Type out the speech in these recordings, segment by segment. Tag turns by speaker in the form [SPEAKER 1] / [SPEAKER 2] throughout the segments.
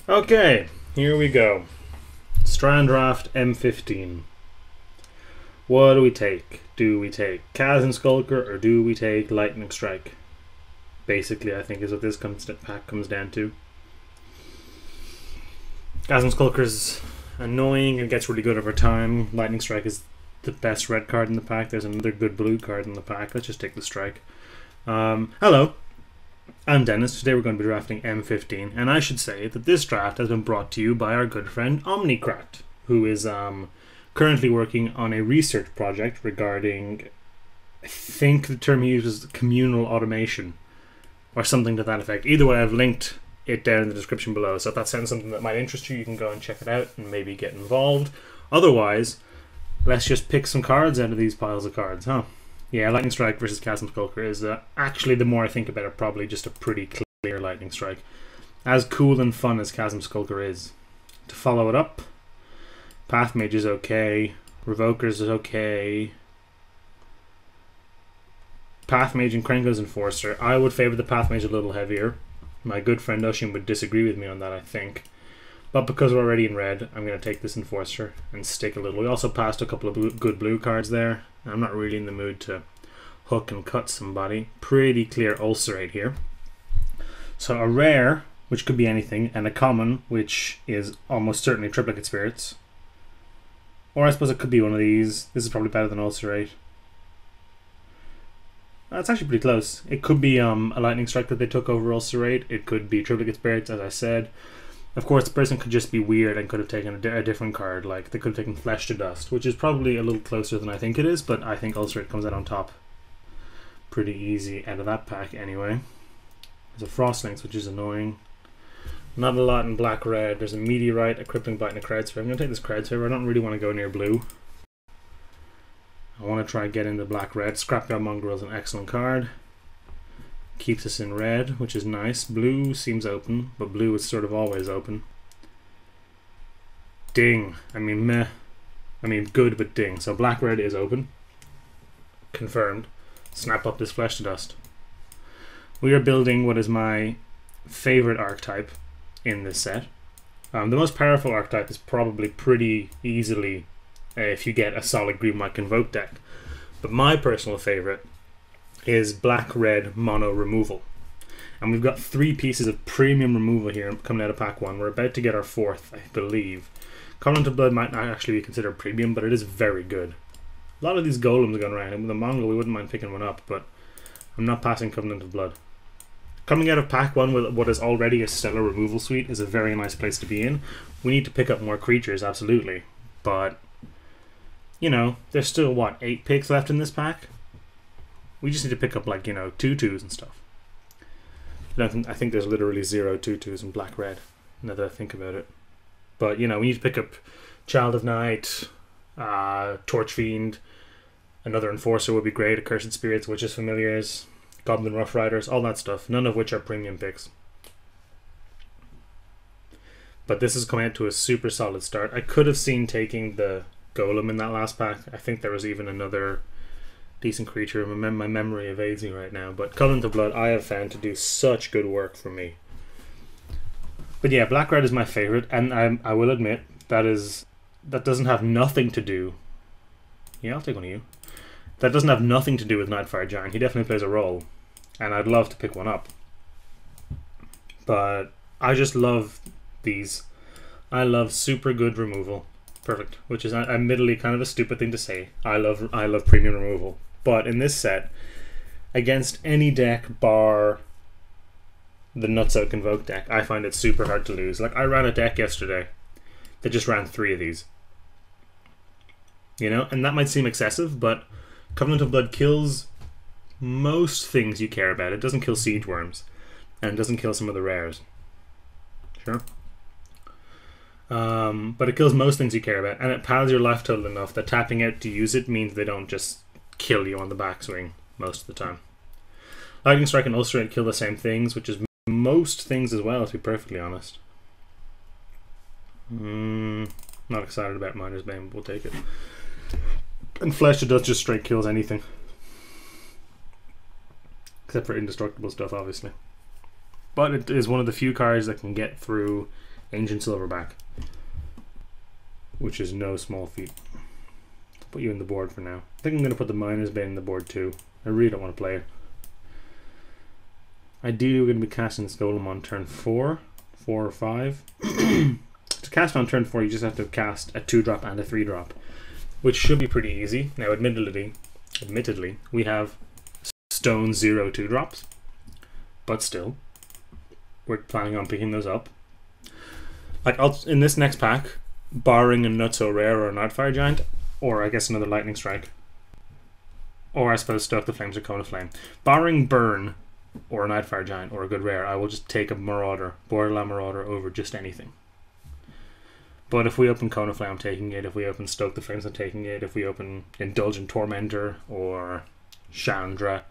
[SPEAKER 1] Okay, here we go. Stran Draft M15. What do we take? Do we take Chasm Skulker or do we take Lightning Strike? Basically, I think is what this pack comes down to. Chasm Skulker is annoying and gets really good over time. Lightning Strike is the best red card in the pack. There's another good blue card in the pack. Let's just take the Strike. Hello, I'm Dennis. Today we're going to be drafting M15, and I should say that this draft has been brought to you by our good friend Omnicrat, who is currently working on a research project regarding, I think the term he uses is communal automation, or something to that effect. Either way, I've linked it down in the description below, so if that sounds something that might interest you, you can go and check it out and maybe get involved. Otherwise, let's just pick some cards out of these piles of cards, huh? Yeah, Lightning Strike versus Chasm Skulker is actually, the more I think about it, probably just a pretty clear Lightning Strike. As cool and fun as Chasm Skulker is. To follow it up, Path Mage is okay, Revokers is okay, Path Mage and Krenko's Enforcer. I would favour the Path Mage a little heavier. My good friend Oisin would disagree with me on that, I think. But because we're already in red, I'm going to take this Enforcer and stick a little. We also passed a couple of good blue cards there. I'm not really in the mood to hook and cut somebody. Pretty clear Ulcerate here. So a rare, which could be anything, and a common, which is almost certainly Triplicate Spirits. Or I suppose it could be one of these. This is probably better than Ulcerate. That's actually pretty close. It could be a Lightning Strike that they took over Ulcerate. It could be Triplicate Spirits, as I said. Of course, the person could just be weird and could have taken a different card. Like, they could have taken Flesh to Dust, which is probably a little closer than I think it is, but I think Ulcerate comes out on top pretty easy out of that pack anyway. There's a Frostlings, which is annoying. Not a lot in black-red. There's a Meteorite, a Crippling Bite, and a Crowdsphere. I'm going to take this Crowdsphere. I don't really want to go near blue. I want to try and get into black-red. Scrapyard Mongrel is an excellent card. Keeps us in red, which is nice. Blue seems open, but blue is sort of always open. Ding. I mean, meh. I mean, good, but ding. So black-red is open. Confirmed. Snap up this Flesh to Dust. We are building what is my favorite archetype in this set. The most powerful archetype is probably pretty easily if you get a solid green white Convoke deck. But my personal favorite is black-red mono removal. And we've got 3 pieces of premium removal here coming out of pack 1. We're about to get our 4th, I believe. Covenant of Blood might not actually be considered premium, but it is very good. A lot of these golems are going around, and with a Mongol we wouldn't mind picking one up, but I'm not passing Covenant of Blood. Coming out of pack 1 with what is already a stellar removal suite is a very nice place to be in. We need to pick up more creatures, absolutely. But, you know, there's still, what, 8 picks left in this pack? We just need to pick up, like, you know, 2/2s and stuff. I think there's literally 0 2/2s in black-red, now that I think about it. But, you know, we need to pick up Child of Night, Torch Fiend, another Enforcer would be great, Accursed Spirits, Witches Familiars, Goblin Rough Riders, all that stuff, none of which are premium picks. But this is coming out to a super solid start. I could have seen taking the Golem in that last pack. I think there was even another decent creature. My memory evades me right now, but Covenant of Blood I have found to do such good work for me. But yeah, black-red is my favorite, and I will admit that doesn't have nothing to do. Yeah, I'll take one of you. That doesn't have nothing to do with Nightfire Giant. He definitely plays a role, and I'd love to pick one up. But I just love these. I love super good removal. Perfect. Which is admittedly kind of a stupid thing to say. I love premium removal. But in this set, against any deck bar the Nutso Convoke deck, I find it super hard to lose. Like, I ran a deck yesterday that just ran 3 of these. You know? And that might seem excessive, but Covenant of Blood kills most things you care about. It doesn't kill Siege Worms, and it doesn't kill some of the rares. Sure. But it kills most things you care about, and it pads your life total enough that tapping out to use it means they don't just kill you on the backswing most of the time. Lightning Strike and Ulcerate kill the same things, which is most things as well, to be perfectly honest. Not excited about Miner's Bane, but we'll take it. And Flesh to Dust just straight kills anything. Except for indestructible stuff, obviously. But it is one of the few cards that can get through Ancient Silverback, which is no small feat. Put you in the board for now. I think I'm going to put the Miner's Bane in the board too. I really don't want to play it. Ideally, we're going to be casting this Golem on turn 4 or 5. To cast on turn 4, you just have to cast a 2-drop and a 3-drop, which should be pretty easy. Now, admittedly, we have stone 0 2-drops, but still, we're planning on picking those up. Like, in this next pack, barring a Nutso Rare or a Nightfire Giant, or I guess another Lightning Strike, or I suppose Stoke the Flames or Cone of Flame, barring Burn or a Nightfire Giant or a good rare, I will just take a Marauder, Borderland Marauder over just anything. But if we open Cone of Flame, I'm taking it. If we open Stoke the Flames, I'm taking it. If we open Indulgent Tormentor or Chandra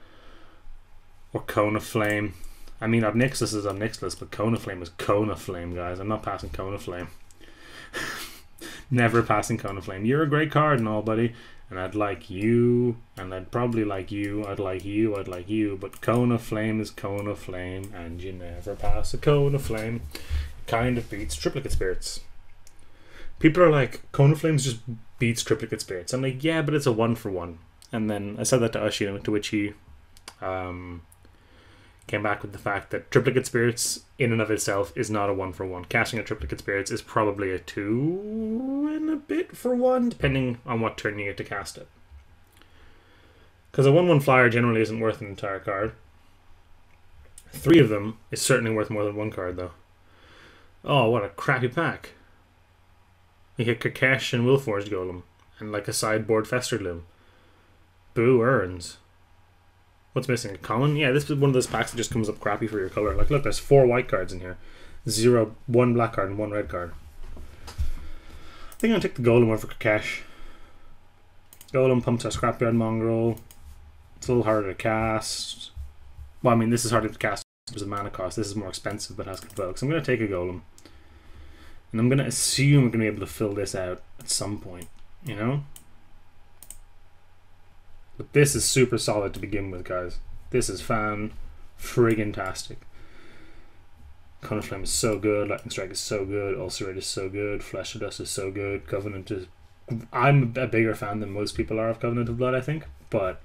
[SPEAKER 1] or Cone of Flame, I mean, Obnixilus is Obnixilus, but Cone of Flame is Cone of Flame, guys. I'm not passing Cone of Flame. Never passing Cone of Flame. You're a great card and all, buddy. And I'd like you, and I'd probably like you, I'd like you, I'd like you, but Cone of Flame is Cone of Flame, and you never pass a Cone of Flame. It kind of beats Triplicate Spirits. People are like, Cone of Flames just beats Triplicate Spirits. I'm like, yeah, but it's a 1-for-1. And then I said that to Oisin, to which he came back with the fact that Triplicate Spirits in and of itself is not a 1-for-1. Casting a Triplicate Spirits is probably a 2 and a bit for 1, depending on what turn you get to cast it. Because a 1-1 flyer generally isn't worth an entire card. 3 of them is certainly worth more than 1 card, though. Oh, what a crappy pack. You hit Kirkesh and Willforged Golem, and like a sideboard Fester Gloom. Boo Urns. What's missing? A common? Yeah, this is one of those packs that just comes up crappy for your color. Like, look, there's 4 white cards in here. 1 black card and 1 red card. I think I'll take the Golem over Kirkesh. Golem pumps our Scrapyard Mongrel. It's a little harder to cast. Well, I mean, this is harder to cast because of mana cost. This is more expensive but has good vogue. So I'm going to take a Golem. And I'm going to assume we're going to be able to fill this out at some point, you know? But this is super solid to begin with, guys. This is fan-friggin-tastic. Cone of Flame is so good, Lightning Strike is so good, Ulcerate is so good, Flesh of Dust is so good, Covenant is... I'm a bigger fan than most people are of Covenant of Blood, I think, but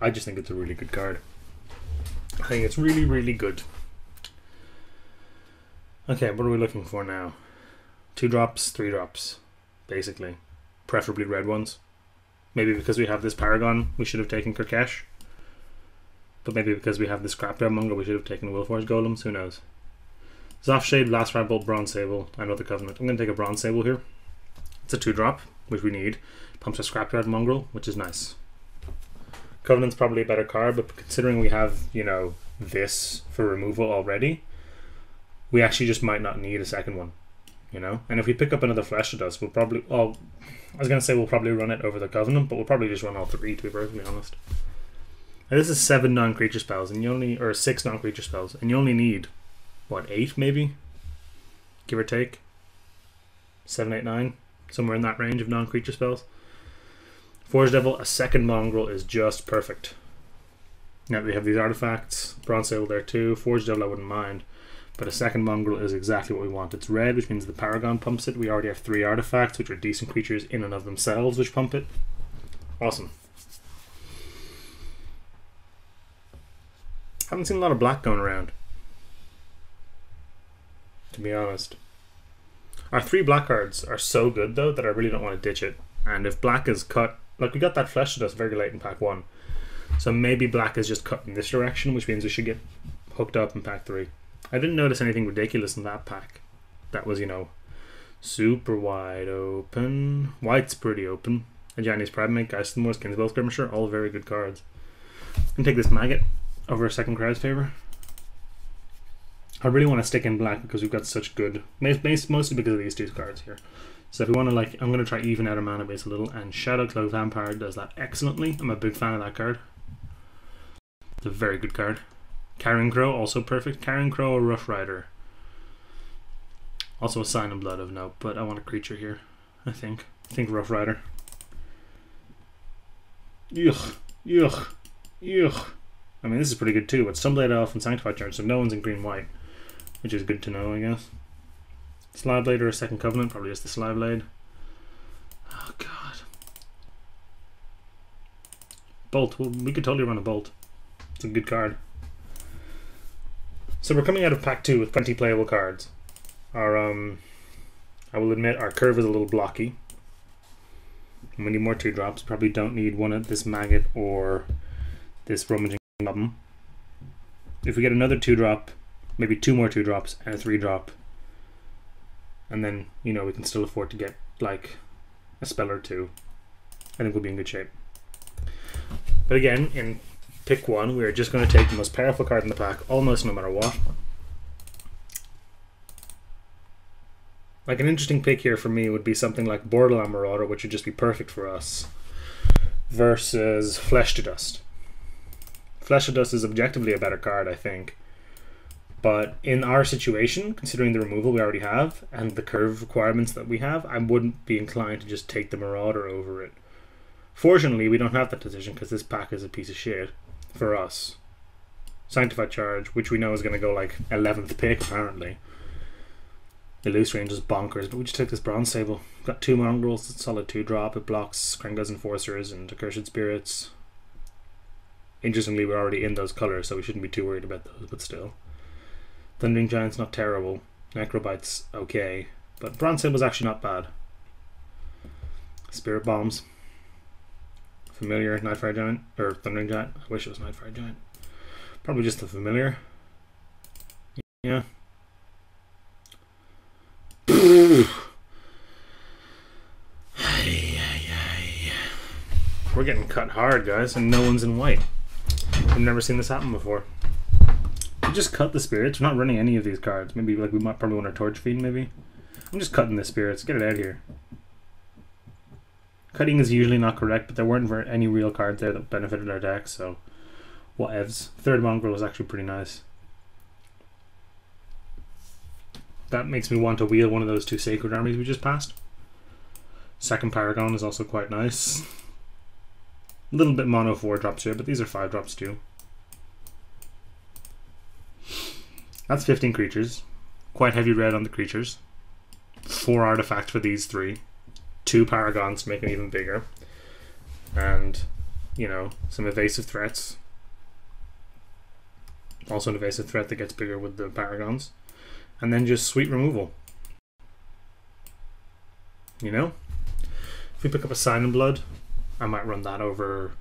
[SPEAKER 1] I just think it's a really good card. I think it's really, really good. Okay, what are we looking for now? 2 drops, 3 drops, basically. Preferably red ones. Maybe because we have this Paragon, we should have taken Kirkesh. But maybe because we have this Scrapyard Mongrel, we should have taken Willforged Golems. Who knows? Zoffshade, Blast Bolt, Bronze Sable, another Covenant. I'm going to take a Bronze Sable here. It's a 2-drop, which we need. Pumps a Scrapyard Mongrel, which is nice. Covenant's probably a better card, but considering we have, you know, this for removal already, we actually just might not need a second one. You know, and if we pick up another Flesh of Dust, we'll probably... Oh, I was going to say we'll probably run it over the Covenant, but we'll probably just run all 3, to be perfectly honest. Now, this is 7 non-creature spells, and you only... Or 6 non-creature spells, and you only need, what, 8 maybe? Give or take? 7, 8, 9? Somewhere in that range of non-creature spells. Forge Devil, a second Mongrel is just perfect. Now we have these artifacts. Bronze Sable there too. Forge Devil I wouldn't mind. But a second Mongrel is exactly what we want. It's red, which means the Paragon pumps it. We already have 3 artifacts, which are decent creatures in and of themselves, which pump it. Awesome. Haven't seen a lot of black going around, to be honest. Our 3 black cards are so good, though, that I really don't want to ditch it. And if black is cut... Like, we got that Flesh of Dust very late in pack 1. So maybe black is just cut in this direction, which means we should get hooked up in pack 3. I didn't notice anything ridiculous in that pack. That was, you know, super wide open. White's pretty open. A Janie's Private, Geist of the Moors, Kinsbell Skirmisher, all very good cards. I'm going to take this Maggot over a second crowd's favor. I really want to stick in black because we've got such good... Mostly because of these 2 cards here. So if we want to, like... I'm going to try even out our mana base a little, and Shadowclaw Vampire does that excellently. I'm a big fan of that card. It's a very good card. Carrion Crow, also perfect. Carrion Crow or Rough Rider. Also a Sign of Blood of note, but I want a creature here, I think. I think Rough Rider. Yuck. Yuck. Yuck. I mean, this is pretty good too, but Sunblade Elf and Sanctified Charge, so no one's in green-white, which is good to know, I guess. Slide Blade or a Second Covenant? Probably just the Slide Blade. Oh god. Bolt. Well, we could totally run a Bolt. It's a good card. So we're coming out of pack 2 with 20 playable cards. Our I will admit our curve is a little blocky. We need more 2-drops. Probably don't need one of this Maggot or this Rummaging Goblin. If we get another 2-drop, maybe 2 more 2-drops and a 3-drop, and then, you know, we can still afford to get like a spell or 2, I think we'll be in good shape. But again, in pick 1, we are just going to take the most powerful card in the pack, almost no matter what. Like an interesting pick here for me would be something like Borderland Marauder, which would just be perfect for us, versus Flesh to Dust. Flesh to Dust is objectively a better card, I think. But in our situation, considering the removal we already have and the curve requirements that we have, I wouldn't be inclined to just take the Marauder over it. Fortunately, we don't have that decision because this pack is a piece of shit for us. Sanctified Charge, which we know is going to go like 11th pick apparently. The loose range is bonkers, but we just took this Bronze Sable. We've got 2 Mongrels, it's solid 2-drop, it blocks Krenga's Enforcers and Accursed Spirits. Interestingly, we're already in those colours, so we shouldn't be too worried about those, but still. Thundering Giant's not terrible. Necrobite's okay, but Bronze Sable's actually not bad. Spirit Bombs. Familiar, Nightfire Giant, or Thundering Giant. I wish it was Nightfire Giant. Probably just the Familiar. Yeah. We're getting cut hard, guys, and no one's in white. I've never seen this happen before. We just cut the spirits. We're not running any of these cards. Maybe like we might probably want our Torch Fiend. Maybe I'm just cutting the spirits. Get it out of here. Cutting is usually not correct, but there weren't any real cards there that benefited our deck, so whatevs. Third Mongrel was actually pretty nice. That makes me want to wheel one of those 2 Sacred Armies we just passed. Second Paragon is also quite nice. A little bit mono 4-drops here, but these are 5-drops too. That's 15 creatures. Quite heavy red on the creatures. 4 artifacts for these 3. 2 Paragons to make them even bigger. And, you know, some evasive threats. Also an evasive threat that gets bigger with the Paragons. And then just sweet removal. You know? If we pick up a Sign in Blood, I might run that over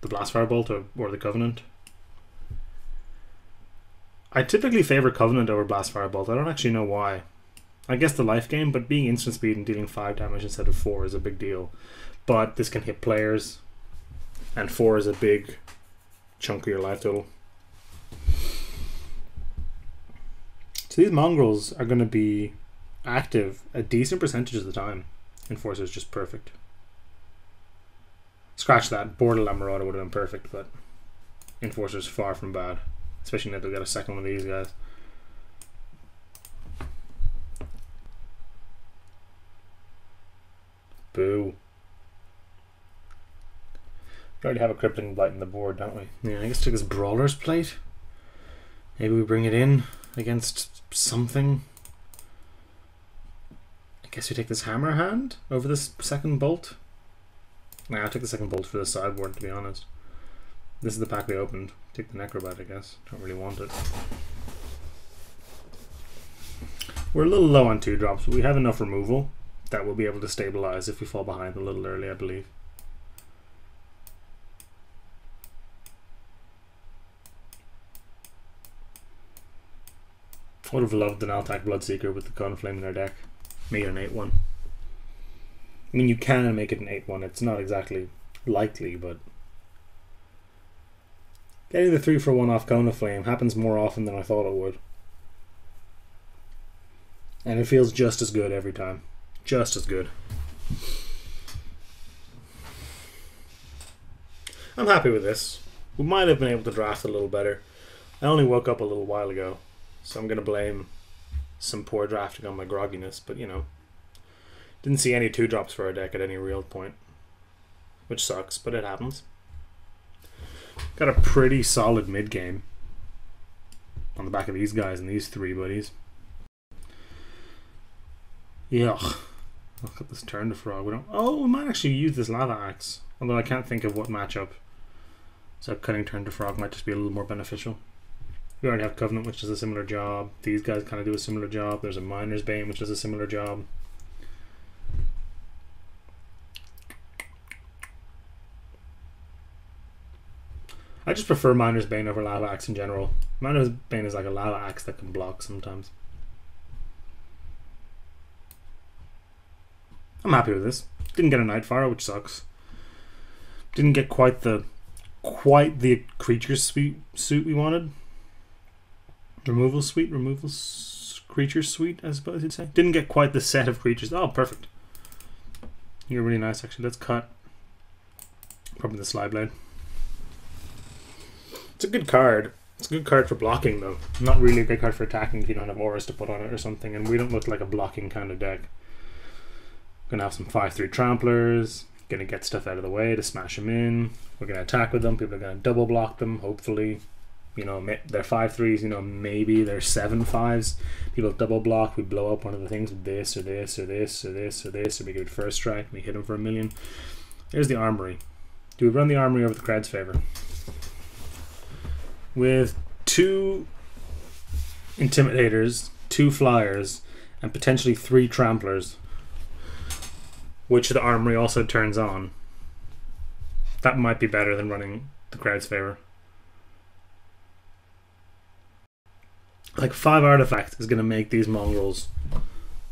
[SPEAKER 1] the Blastfire Bolt or the Covenant. I typically favor Covenant over Blastfire Bolt. I don't actually know why. I guess the life gain, but being instant speed and dealing 5 damage instead of 4 is a big deal. But this can hit players, and 4 is a big chunk of your life total. So these Mongrels are going to be active a decent percentage of the time. Enforcer is just perfect. Scratch that. Borderland Marauder would have been perfect, but Enforcer is far from bad. Especially now that we got a second one of these guys. Boo. We already have a Crippling Blight in the board, don't we? Yeah, I guess take this Brawler's Plate. Maybe we bring it in against something. I guess we take this Hammer Hand over this second Bolt. Nah, I'll take the second Bolt for the sideboard, to be honest. This is the pack we opened. Take the Necrobite, I guess. Don't really want it. We're a little low on 2-drops, but we have enough removal that we'll be able to stabilize if we fall behind a little early, I believe. I would have loved an Altac Bloodseeker with the Conflame in our deck. Make it an 8-1. I mean, you can make it an 8-1. It's not exactly likely, but getting the 3-for-1 off Conflame happens more often than I thought it would. And it feels just as good every time. Just as good. I'm happy with this. We might have been able to draft a little better. I only woke up a little while ago, so I'm going to blame some poor drafting on my grogginess, but you know. Didn't see any 2-drops for our deck at any real point, which sucks, but it happens. Got a pretty solid mid-game on the back of these guys and these 3 buddies. Yuck. Look at this turn to frog. We might actually use this lava axe. Although I can't think of what matchup. So cutting turn to frog might just be a little more beneficial. We already have Covenant, which does a similar job. These guys kind of do a similar job. There's a Miner's Bane, which does a similar job. I just prefer Miner's Bane over Lava Axe in general. Miner's Bane is like a Lava Axe that can block sometimes. I'm happy with this. Didn't get a Nightfire, which sucks. Didn't get quite the creature suite we wanted. Removal creature suite, I suppose you'd say. Didn't get quite the set of creatures. Oh, perfect. You're really nice, actually. Let's cut probably the Sly Blade. It's a good card. It's a good card for blocking, though. Not really a good card for attacking if you don't have auras to put on it or something, and we don't look like a blocking kind of deck. Gonna have some 5/3 tramplers. Gonna get stuff out of the way to smash them in. We're gonna attack with them. People are gonna double block them, hopefully. You know, they're 5/3s, you know, maybe they're 7/5s. People double block, we blow up one of the things with this or this or this or this or this, or we give it first strike, we hit them for 1,000,000. There's the armory. Do we run the armory over the crowd's favor? With 2 intimidators, 2 flyers, and potentially 3 tramplers, which the armory also turns on, that might be better than running the crowd's favor. Like 5 artifacts is going to make these mongrels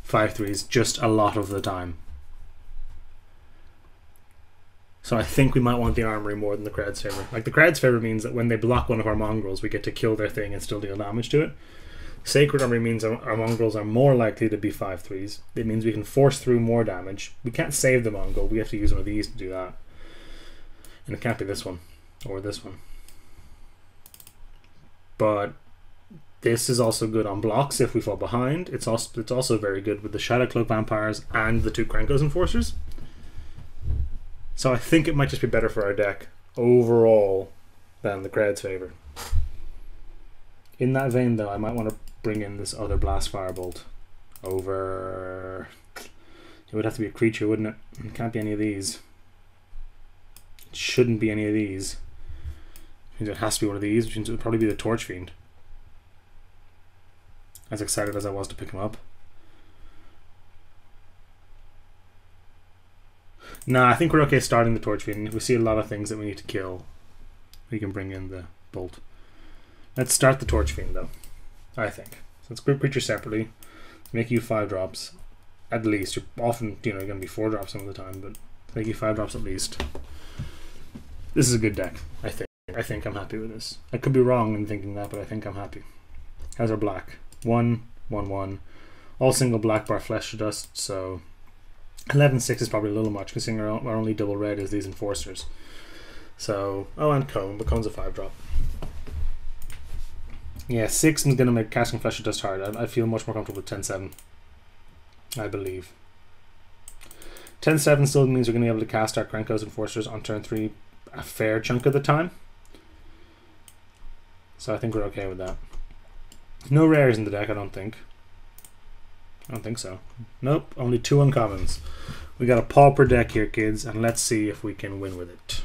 [SPEAKER 1] 5/3s just a lot of the time. So I think we might want the armory more than the crowd's favor. Like the crowd's favor means that when they block one of our mongrels, we get to kill their thing and still deal damage to it. Sacred armory means our mongrels are more likely to be 5/3s. It means we can force through more damage. We can't save the mongrel. We have to use one of these to do that. And it can't be this one or this one. But this is also good on blocks if we fall behind. It's also very good with the Shadow Cloak Vampires and the 2 Krankos Enforcers. So I think it might just be better for our deck overall than the crowd's favor. In that vein, though, I might want to bring in this other Blast Firebolt over... It would have to be a creature, wouldn't it? It can't be any of these. It shouldn't be any of these. It has to be one of these, which means it would probably be the Torch Fiend. As excited as I was to pick him up. Nah, I think we're okay starting the Torch Fiend. If we see a lot of things that we need to kill, we can bring in the Bolt. Let's start the Torch Fiend, though, I think. So let's group creatures separately. Make you 5 drops. At least. You're often, you know, you're going to be 4 drops some of the time, but make you 5 drops at least. This is a good deck, I think. I think I'm happy with this. I could be wrong in thinking that, but I think I'm happy. How's our black? 1, 1, 1. All single black bar flesh to dust, so 11/6 is probably a little much, considering our only double red is these enforcers. So, oh, and Cone, but Cone's a 5-drop. Yeah, 6 is going to make casting flesh to dust hard. I feel much more comfortable with 10/7, I believe. 10/7 still means we're going to be able to cast our Krankos Enforcers on turn 3 a fair chunk of the time. So I think we're okay with that. No rares in the deck, I don't think. I don't think so. Nope, only 2 uncommons. We got a pauper deck here, kids, and let's see if we can win with it.